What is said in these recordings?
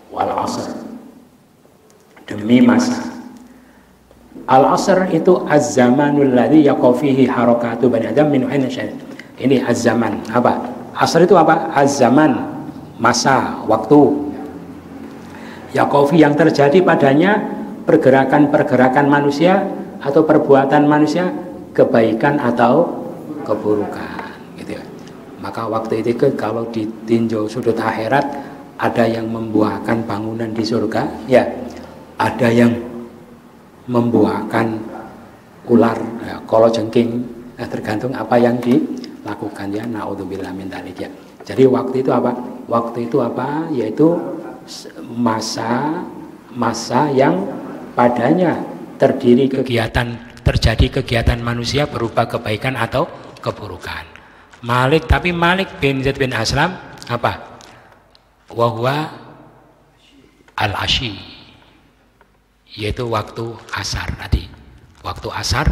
wal asr, demi masa. Al asr itu az-zamanul ladzi yaqa fihi harakatu bani adam min aina syai'. Ini az-zaman. Apa? Asr itu apa? Az-zaman, masa, waktu. Yaqa fi, yang terjadi padanya pergerakan-pergerakan manusia atau perbuatan manusia, kebaikan atau keburukan, gitu ya. Maka waktu itu kalau ditinjau sudut akhirat, ada yang membuahkan bangunan di surga, ya, ada yang membuahkan ular, ya, kalajengking, tergantung apa yang dilakukan, ya. Naudzubillah min dzalik, ya. Jadi waktu itu apa? Waktu itu apa? Yaitu masa yang padanya terjadi kegiatan manusia berupa kebaikan atau keburukan. Tapi Malik bin Zaid bin Aslam apa? Wahwa al-ashi, yaitu waktu asar tadi. Waktu asar,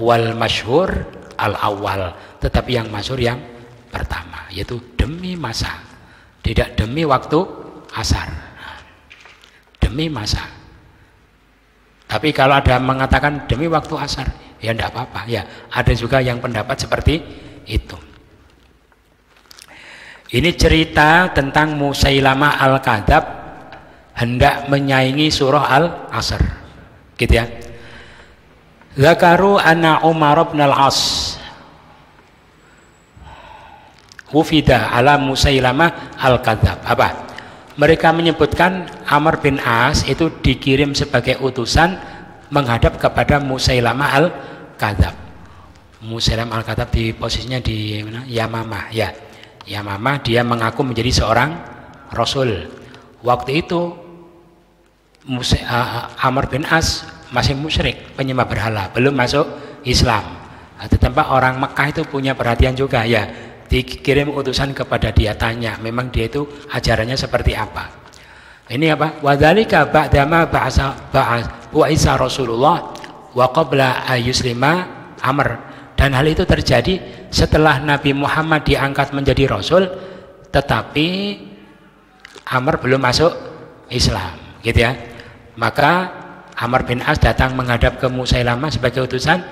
wal masyhur al-awwal, tetapi yang masyhur yang pertama, yaitu demi masa, tidak demi waktu asar, demi masa. Tapi kalau ada mengatakan demi waktu asar, ya tidak apa-apa, ya. Ada juga yang pendapat seperti itu. Ini cerita tentang Musailamah al-Kadzab hendak menyaingi surah Al-Asr, gitu ya. Zakaru anna Umar bin al-As wufida ala Musailamah al-Kadzab. Apa? Mereka menyebutkan Amr bin As itu dikirim sebagai utusan menghadap kepada Musailamah al-Kadzab. Musailamah al-Kadzab di posisinya di mana? Yamamah, ya. Yamamah, dia mengaku menjadi seorang rasul. Waktu itu Amr bin As masih musyrik, penyembah berhala, belum masuk Islam. Tetapi orang Mekah itu punya perhatian juga, ya. Dikirim utusan kepada dia, tanya memang dia itu ajarannya seperti apa. Ini apa? Wadzalika ba'dama ba'isa Rasulullah wa qabla ayyuslima Amr. Dan hal itu terjadi setelah Nabi Muhammad diangkat menjadi rasul, tetapi Amr belum masuk Islam, gitu ya. Maka Amr bin As datang menghadap ke Musailamah sebagai utusan.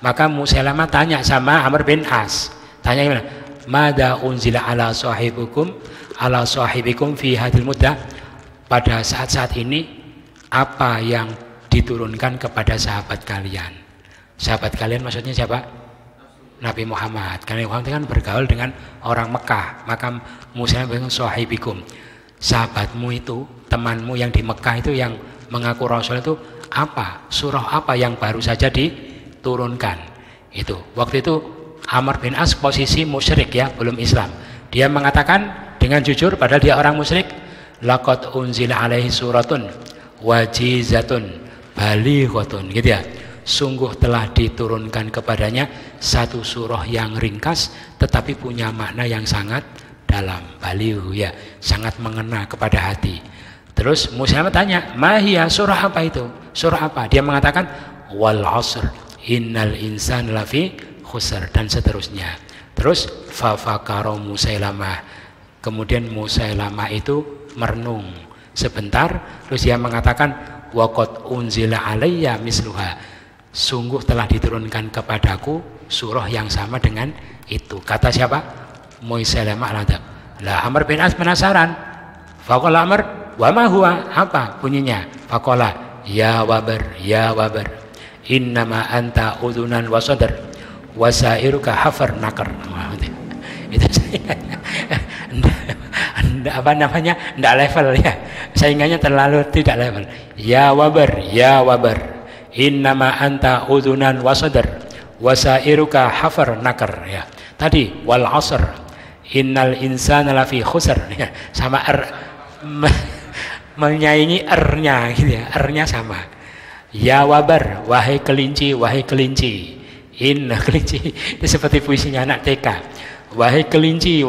Maka Musailamah tanya sama Amr bin As, tanya gimana? Mada unzila ala sahibikum fi hadil muddah. Pada saat-saat ini apa yang diturunkan kepada sahabat kalian? Sahabat kalian maksudnya siapa? Nabi Muhammad. Karena Muhammad kan bergaul dengan orang Mekah. Maka Musailamah bilang sahibikum, sahabatmu itu, temanmu yang di Mekah itu yang mengaku rasul itu apa? Surah apa yang baru saja diturunkan? Itu. Waktu itu Amr bin As posisi musyrik, ya, belum Islam. Dia mengatakan dengan jujur padahal dia orang musyrik, laqad unzila alaihi suratun wajizatun balighatun, gitu ya. Sungguh telah diturunkan kepadanya satu surah yang ringkas tetapi punya makna yang sangat dalam, baligh, ya, sangat mengena kepada hati. Terus Musailamah tanya, "Mahia, surah apa itu? Surah apa?" Dia mengatakan, "Wal 'asr, innal insana lafi khusr," dan seterusnya. Terus fafakaro Musailamah. Kemudian Musailamah itu merenung sebentar, terus dia mengatakan, "Waqad unzila alayya misluha." Sungguh telah diturunkan kepadaku surah yang sama dengan itu. Kata siapa? Musailamah al-Kadzab. Lah Amr bin As penasaran. Faqala Amr, "Wa ma huwa?" Apa bunyinya? Faqala, "Ya wabar, ya wabar. Innama anta udunan wa sadr. Wasairuka hafar nakar." Itu apa namanya, tidak level, ya, saingannya terlalu tidak level. Ya wabar, ya wabar, innama anta udunan wa sadr wasairuka hafar nakar, ya. Tadi wal 'asr innal insana lafi khusr, ya, sama menyaingi R-nya, gitu ya, R-nya sama. Ya wabar, wahai kelinci, wahai kelinci. Inna kelinci itu seperti puisinya anak TK. Wahai kelinci,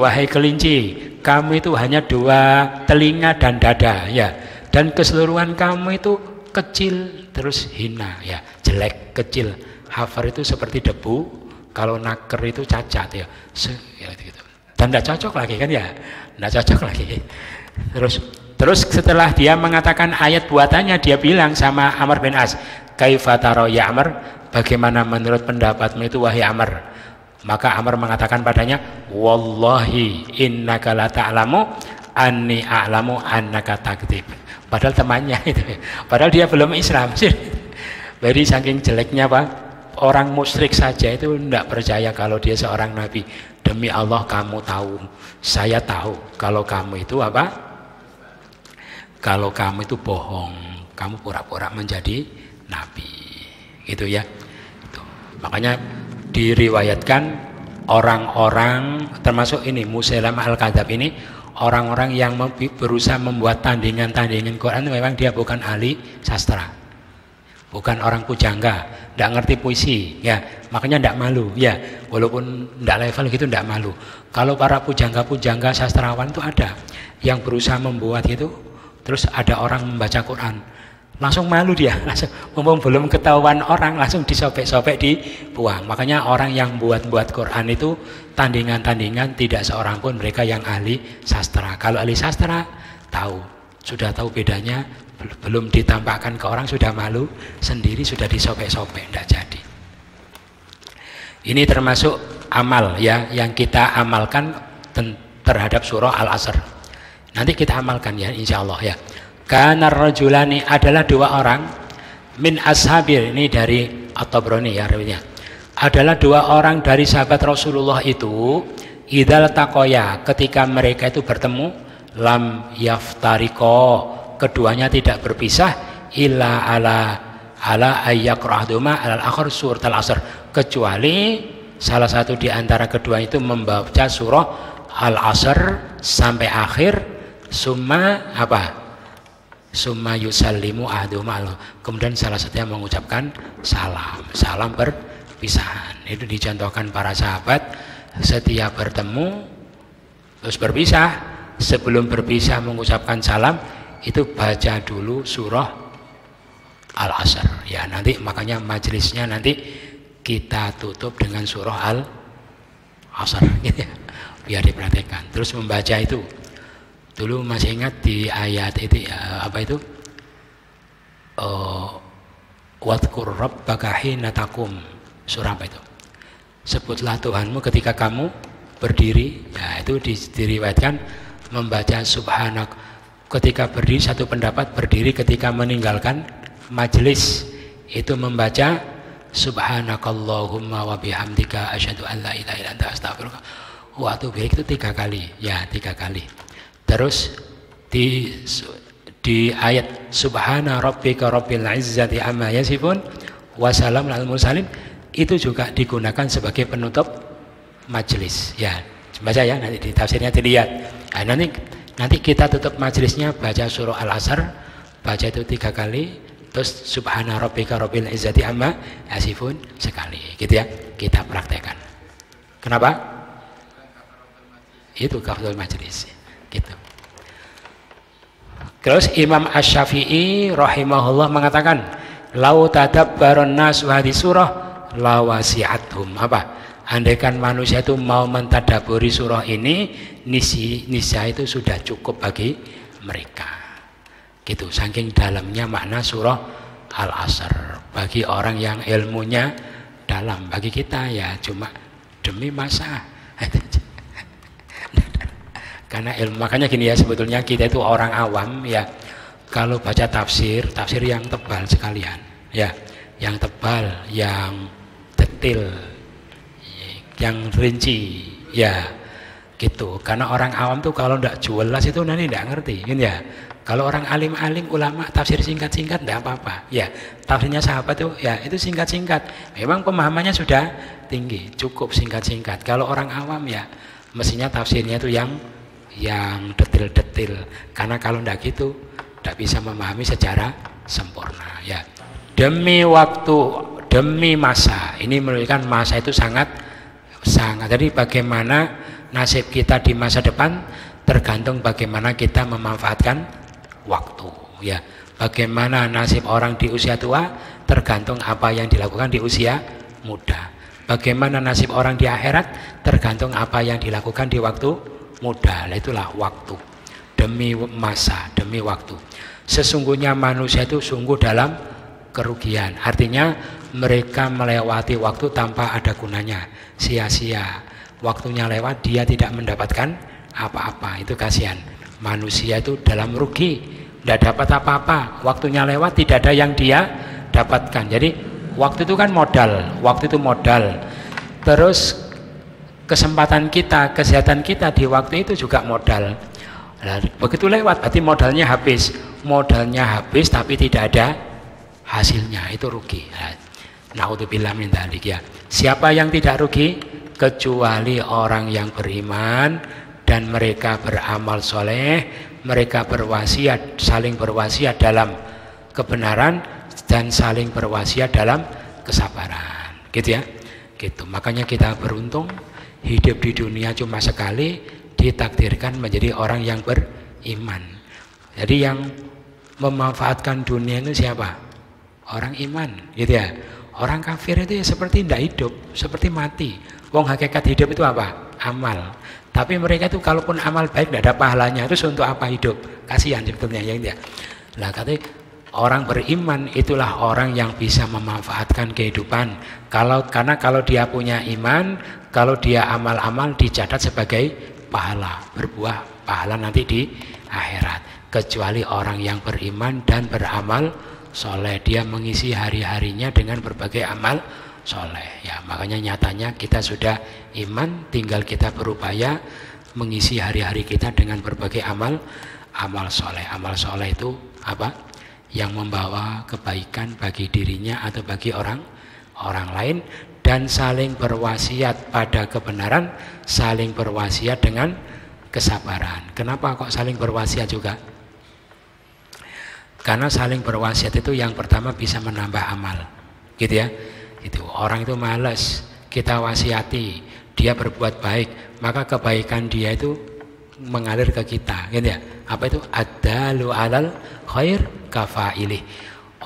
kamu itu hanya 2 telinga dan dada, ya, dan keseluruhan kamu itu kecil, terus hina, ya, jelek, kecil. Hafar itu seperti debu, kalau naker itu cacat, ya, ya gitu. Dan tidak cocok lagi, kan, ya, tidak cocok lagi. Terus Terus setelah dia mengatakan ayat buatannya, dia bilang sama Amr bin As, kaifa taro ya Amr, bagaimana menurut pendapatmu itu wahai Amr? Maka Amr mengatakan padanya, wallahi innaka la ta'lamu anni a'lamu annaka takdzib. Padahal temannya itu, padahal dia belum Islam. Jadi saking jeleknya Pak, orang musyrik saja itu tidak percaya kalau dia seorang nabi. Demi Allah kamu tahu, saya tahu kalau kamu itu apa? Kalau kamu itu bohong, kamu pura-pura menjadi nabi, gitu ya. Itu. Makanya diriwayatkan orang-orang termasuk ini Musailamah al-Kadzab ini, orang-orang yang berusaha membuat tandingan-tandingan Quran, memang dia bukan ahli sastra, bukan orang pujangga, tidak ngerti puisi, ya makanya tidak malu, ya walaupun tidak level gitu tidak malu. Kalau para pujangga-pujangga sastrawan itu ada yang berusaha membuat itu, terus ada orang membaca Quran, langsung malu dia, langsung belum ketahuan orang, langsung disobek-sobek dibuang. Makanya orang yang buat Quran itu tandingan-tandingan tidak seorang pun mereka yang ahli sastra. Kalau ahli sastra tahu, sudah tahu bedanya, belum ditampakkan ke orang sudah malu sendiri, sudah disobek-sobek, tidak jadi. Ini termasuk amal ya yang kita amalkan terhadap surah Al-Asr. Nanti kita amalkan ya insya Allah ya. Kana rajulani, adalah dua orang min ashabir, ini dari At-Tabrani ya riwayatnya. Adalah dua orang dari sahabat Rasulullah itu, idzal taqoya, ketika mereka itu bertemu, lam yaftariko, keduanya tidak berpisah, illa ala ayyaqra'duma alal akhir surat Al-Asr, kecuali salah satu di antara kedua itu membaca surah Al-Asr sampai akhir, summa apa? Summa yusallimu ahduma, kemudian salah satunya mengucapkan salam perpisahan. Itu dicontohkan para sahabat, setiap bertemu terus berpisah, sebelum berpisah mengucapkan salam itu baca dulu surah Al-Asr ya. Nanti makanya majelisnya nanti kita tutup dengan surah Al-Asr gitu ya, biar diperhatikan. Terus membaca itu dulu, masih ingat di ayat itu apa itu, wadhkur rabbaka hina taqum, surah apa itu, sebutlah Tuhanmu ketika kamu berdiri ya. Itu diriwayatkan membaca subhanak ketika berdiri, satu pendapat berdiri ketika meninggalkan majelis itu membaca subhanakallahumma wa bihamdika asyhadu an la ilaha illa anta astaghfiruka wa atubu ilaik, itu 3 kali ya, 3 kali. Terus di ayat subhana rabbika rabbil izzati amma yasifun wa salamun alal mursalin, itu juga digunakan sebagai penutup majelis ya. Baca ya, nanti di tafsirnya dilihat. Nah, nanti kita tutup majelisnya baca surah Al-Asr, baca itu 3 kali, terus subhana rabbika rabbil izzati amma yasifun sekali, gitu ya. Kita praktekkan. Kenapa? Itu kafaratul majelis gitu. Terus Imam Asy-Syafi'i rahimahullah mengatakan, lau tadabbarun nas hadhihi surah lawasi'athum, apa? Andaikan manusia itu mau mentadaburi surah ini, niscaya itu sudah cukup bagi mereka. Gitu, saking dalamnya makna surah Al-Asr bagi orang yang ilmunya dalam. Bagi kita ya cuma demi masa. Karena ilmu, makanya gini ya, sebetulnya kita itu orang awam ya, kalau baca tafsir yang tebal sekalian ya, yang tebal, yang detail, yang rinci ya gitu. Karena orang awam tuh kalau tidak jelas itu nanti tidak ngerti kan ya. Kalau orang alim-alim ulama tafsir singkat-singkat tidak apa-apa ya, tafsirnya sahabat tuh ya itu singkat-singkat, memang pemahamannya sudah tinggi, cukup singkat-singkat. Kalau orang awam ya mestinya tafsirnya itu yang detail-detail, karena kalau tidak gitu tidak bisa memahami secara sempurna ya. Demi waktu, demi masa, ini menunjukkan masa itu sangat. Jadi bagaimana nasib kita di masa depan tergantung bagaimana kita memanfaatkan waktu ya. Bagaimana nasib orang di usia tua tergantung apa yang dilakukan di usia muda. Bagaimana nasib orang di akhirat tergantung apa yang dilakukan di waktu muda. Itulah waktu. demi masa, demi waktu. Sesungguhnya manusia itu sungguh dalam kerugian. Artinya mereka melewati waktu tanpa ada gunanya, sia-sia. Waktunya lewat, dia tidak mendapatkan apa-apa. Itu kasihan. Manusia itu dalam rugi, tidak dapat apa-apa. Waktunya lewat, tidak ada yang dia dapatkan. Jadi waktu itu kan modal, waktu itu modal. Terus kesempatan kita, kesehatan kita di waktu itu juga modal. Nah, begitu lewat berarti modalnya habis. Modalnya habis tapi tidak ada hasilnya, itu rugi. Naudzubillah min dzalik ya. Siapa yang tidak rugi? Kecuali orang yang beriman dan mereka beramal soleh, mereka berwasiat, saling berwasiat dalam kebenaran dan saling berwasiat dalam kesabaran. Gitu ya. Gitu. Makanya kita beruntung. Hidup di dunia cuma sekali, ditakdirkan menjadi orang yang beriman. Jadi yang memanfaatkan dunia itu siapa? Orang iman, gitu ya. Orang kafir itu ya seperti tidak hidup, seperti mati. Wong hakikat hidup itu apa? Amal. Tapi mereka itu kalaupun amal baik tidak ada pahalanya, terus untuk apa hidup? Kasihan sebetulnya ya, gitu ya. Lah katanya orang beriman itulah orang yang bisa memanfaatkan kehidupan. Karena kalau dia punya iman, kalau dia amal-amal dicatat sebagai pahala, berbuah pahala nanti di akhirat. Kecuali orang yang beriman dan beramal soleh, dia mengisi hari-harinya dengan berbagai amal soleh. Ya, makanya nyatanya kita sudah iman, tinggal kita berupaya mengisi hari-hari kita dengan berbagai amal soleh. Amal soleh itu apa? Yang membawa kebaikan bagi dirinya atau bagi orang lain, dan saling berwasiat pada kebenaran, saling berwasiat dengan kesabaran. Kenapa kok saling berwasiat juga? Karena saling berwasiat itu yang pertama bisa menambah amal, gitu ya. Itu orang itu malas, kita wasiati, dia berbuat baik, maka kebaikan dia itu mengalir ke kita, gitu ya. Apa itu? Ad-dalu alal khair kafailih.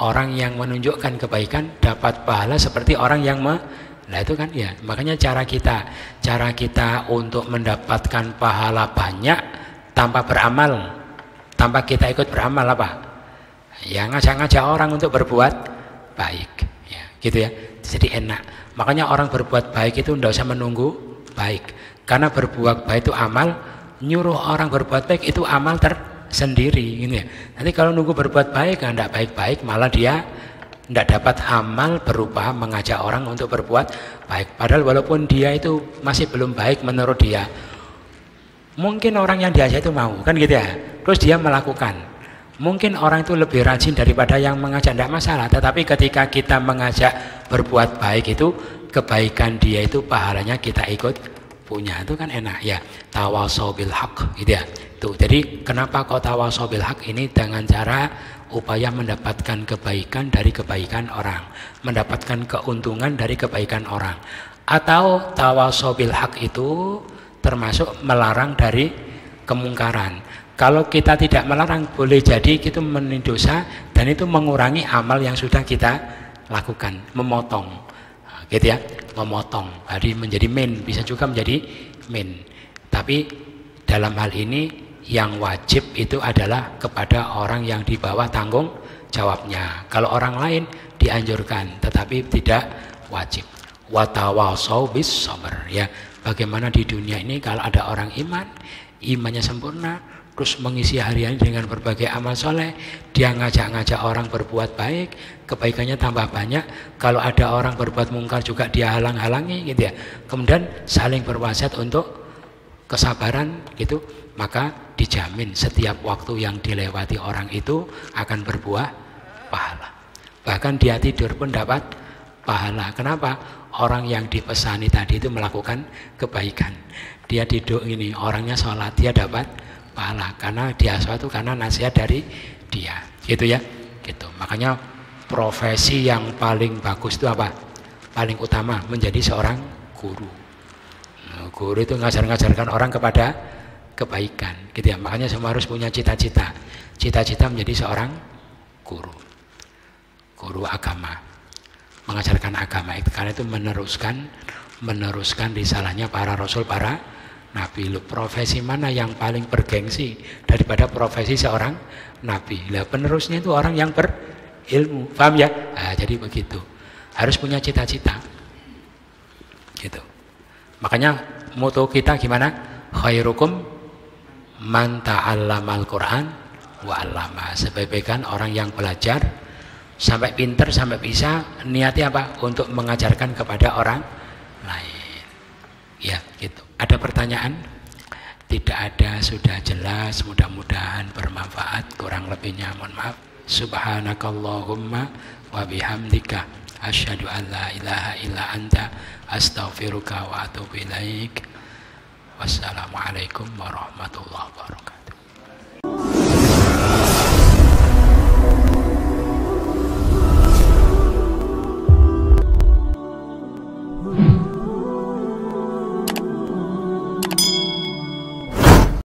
Orang yang menunjukkan kebaikan dapat pahala seperti orang yang Nah itu kan ya, makanya cara kita untuk mendapatkan pahala banyak tanpa beramal, tanpa kita ikut beramal apa? Ya ngajak-ngajak orang untuk berbuat baik, ya gitu ya. Jadi enak. Makanya orang berbuat baik itu tidak usah menunggu baik, karena berbuat baik itu amal. Nyuruh orang berbuat baik itu amal tersendiri, gitu ya. Nanti kalau nunggu berbuat baik, tidak baik-baik, malah dia tidak dapat amal berupa mengajak orang untuk berbuat baik. Padahal walaupun dia itu masih belum baik menurut dia, mungkin orang yang diajak itu mau, kan gitu ya. Terus dia melakukan. Mungkin orang itu lebih rajin daripada yang mengajak, tidak masalah. Tetapi ketika kita mengajak berbuat baik itu, kebaikan dia itu pahalanya kita ikut punya, itu kan enak ya. Tawasau bil haq, gitu ya. Tuh, jadi kenapa kau tawasau bil haq ini dengan cara upaya mendapatkan kebaikan dari kebaikan orang, mendapatkan keuntungan dari kebaikan orang. Atau tawasau bil haq itu termasuk melarang dari kemungkaran. Kalau kita tidak melarang, boleh jadi kita mendosa dan itu mengurangi amal yang sudah kita lakukan, memotong, gitu ya, memotong. Jadi menjadi min, bisa juga menjadi min. Tapi dalam hal ini yang wajib itu adalah kepada orang yang di bawah tanggung jawabnya. Kalau orang lain dianjurkan, tetapi tidak wajib. Watawasau bis sabr, ya. Bagaimana di dunia ini kalau ada orang imannya sempurna, terus mengisi harian dengan berbagai amal soleh, dia ngajak-ngajak orang berbuat baik, kebaikannya tambah banyak. Kalau ada orang berbuat mungkar juga dia halang-halangi, gitu ya. Kemudian saling berwasiat untuk kesabaran, gitu. Maka dijamin setiap waktu yang dilewati orang itu akan berbuah pahala. Bahkan dia tidur pun dapat pahala. Kenapa? Orang yang dipesani tadi itu melakukan kebaikan. Dia tidur ini, orangnya sholat, dia dapat pahala. Karena dia suatu karena nasihat dari dia. Gitu ya. Gitu. Makanya profesi yang paling bagus itu apa? Paling utama menjadi seorang guru. Guru itu ngajar-ngajarkan orang kepada kebaikan, gitu ya. Makanya semua harus punya cita-cita menjadi seorang guru agama, mengajarkan agama itu, karena itu meneruskan risalahnya para rasul, para nabi. Loh, profesi mana yang paling bergengsi daripada profesi seorang nabi? Lah penerusnya itu orang yang berilmu. Paham ya? Nah, jadi begitu. Harus punya cita-cita. Gitu. Makanya moto kita gimana? Khairukum man ta'allamal Qur'an wa 'allama. Sebaik-baikan orang yang belajar sampai pinter, sampai bisa, niatnya apa? Untuk mengajarkan kepada orang lain. Ya, gitu. Ada pertanyaan? Tidak ada, sudah jelas. Mudah-mudahan bermanfaat. Kurang lebihnya mohon maaf. Subhanakallahumma wa bihamdika asyhadu an la ilaha illa anta astaghfiruka wa atubu ilaik. Wassalamualaikum warahmatullahi wabarakatuh.